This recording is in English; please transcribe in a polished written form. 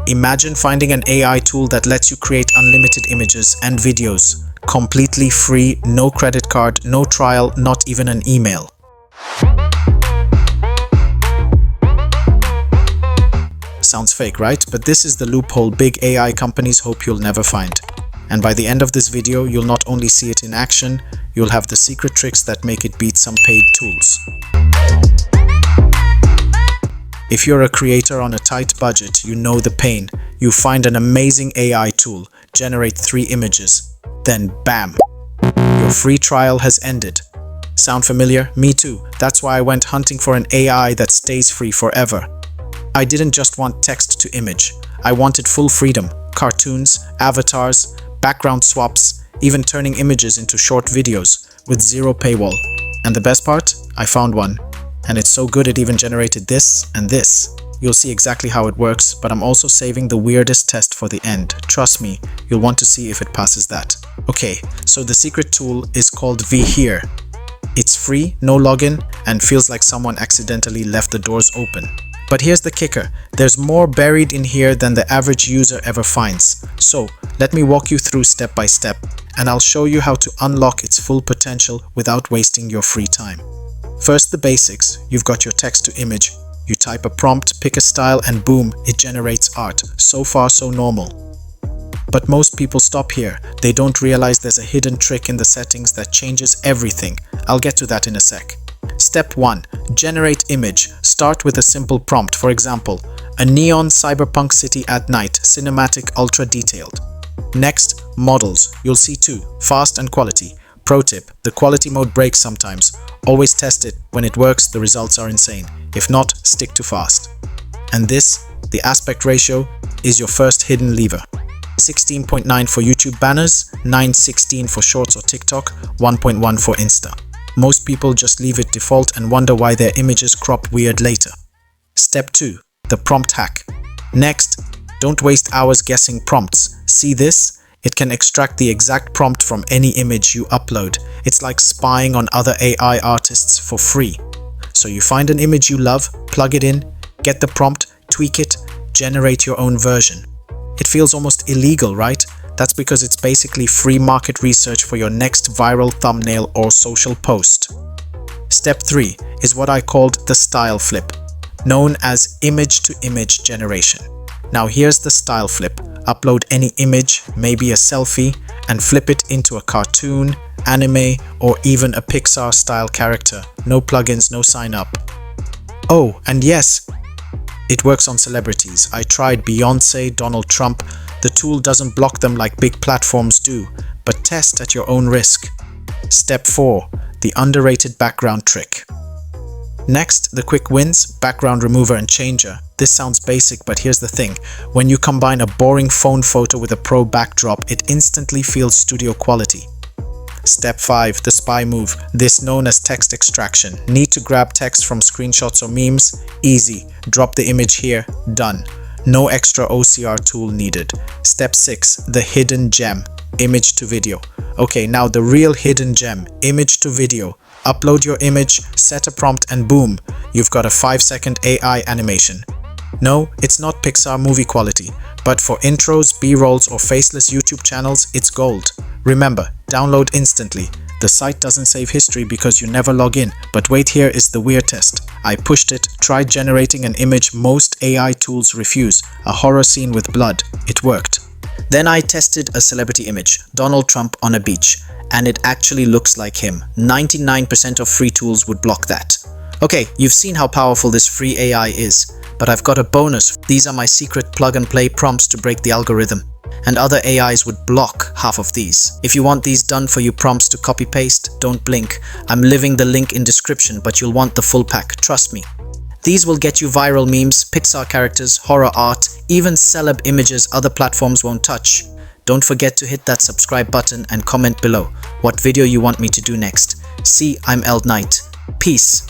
Imagine finding an AI tool that lets you create unlimited images and videos, completely free, no credit card, no trial, not even an email. Sounds fake, right? But this is the loophole big AI companies hope you'll never find. And by the end of this video, you'll not only see it in action, you'll have the secret tricks that make it beat some paid tools. If you're a creator on a tight budget, you know the pain. You find an amazing AI tool, generate 3 images, then bam! Your free trial has ended. Sound familiar? Me too. That's why I went hunting for an AI that stays free forever. I didn't just want text to image. I wanted full freedom. Cartoons, avatars, background swaps, even turning images into short videos with 0 paywall. And the best part? I found one. And it's so good it even generated this and this. You'll see exactly how it works, but I'm also saving the weirdest test for the end. Trust me, you'll want to see if it passes that. Okay, so the secret tool is called Here. It's free, no login, and feels like someone accidentally left the doors open. But here's the kicker, there's more buried in here than the average user ever finds. So, let me walk you through step by step, and I'll show you how to unlock its full potential without wasting your free time. First, the basics. You've got your text to image. You type a prompt, pick a style, and boom, it generates art. So far, so normal. But most people stop here. They don't realize there's a hidden trick in the settings that changes everything. I'll get to that in a sec. Step 1. Generate image. Start with a simple prompt. For example, a neon cyberpunk city at night, cinematic, ultra detailed. Next, models. You'll see 2. Fast and quality. Pro tip, the quality mode breaks sometimes. Always test it. When it works, the results are insane. If not, stick to fast. And this, the aspect ratio, is your first hidden lever. 16.9 for YouTube banners, 9:16 for Shorts or TikTok, 1.1 for Insta. Most people just leave it default and wonder why their images crop weird later. Step 2. The prompt hack. Next, don't waste hours guessing prompts. See this? It can extract the exact prompt from any image you upload. It's like spying on other AI artists for free. So you find an image you love, plug it in, get the prompt, tweak it, generate your own version. It feels almost illegal, right? That's because it's basically free market research for your next viral thumbnail or social post. Step 3 is what I called the style flip, known as image-to-image generation. Now here's the style flip. Upload any image, maybe a selfie, and flip it into a cartoon, anime, or even a Pixar-style character. No plugins, no sign up. Oh, and yes, it works on celebrities. I tried Beyonce, Donald Trump. The tool doesn't block them like big platforms do, but test at your own risk. Step 4. The underrated background trick. Next, the quick wins, background remover and changer. This sounds basic, but here's the thing. When you combine a boring phone photo with a pro backdrop, it instantly feels studio quality. Step 5. The spy move. This known as text extraction. Need to grab text from screenshots or memes? Easy. Drop the image here. Done. No extra OCR tool needed. Step 6. The hidden gem. Image to video. Okay, now the real hidden gem. Image to video. Upload your image, set a prompt, and boom, you've got a 5-second AI animation. No, it's not Pixar movie quality, but for intros, B-rolls, or faceless YouTube channels, it's gold. Remember, download instantly. The site doesn't save history because you never log in, but wait, here is the weird test. I pushed it, tried generating an image most AI tools refuse, a horror scene with blood. It worked. Then I tested a celebrity image, Donald Trump on a beach, and it actually looks like him. 99% of free tools would block that. Okay, you've seen how powerful this free AI is, but I've got a bonus. These are my secret plug-and-play prompts to break the algorithm, and other AIs would block half of these. If you want these done for you prompts to copy-paste, don't blink. I'm leaving the link in description, but you'll want the full pack, trust me. These will get you viral memes, Pixar characters, horror art, even celeb images other platforms won't touch. Don't forget to hit that subscribe button and comment below what video you want me to do next. See, I'm Eldnight. Peace.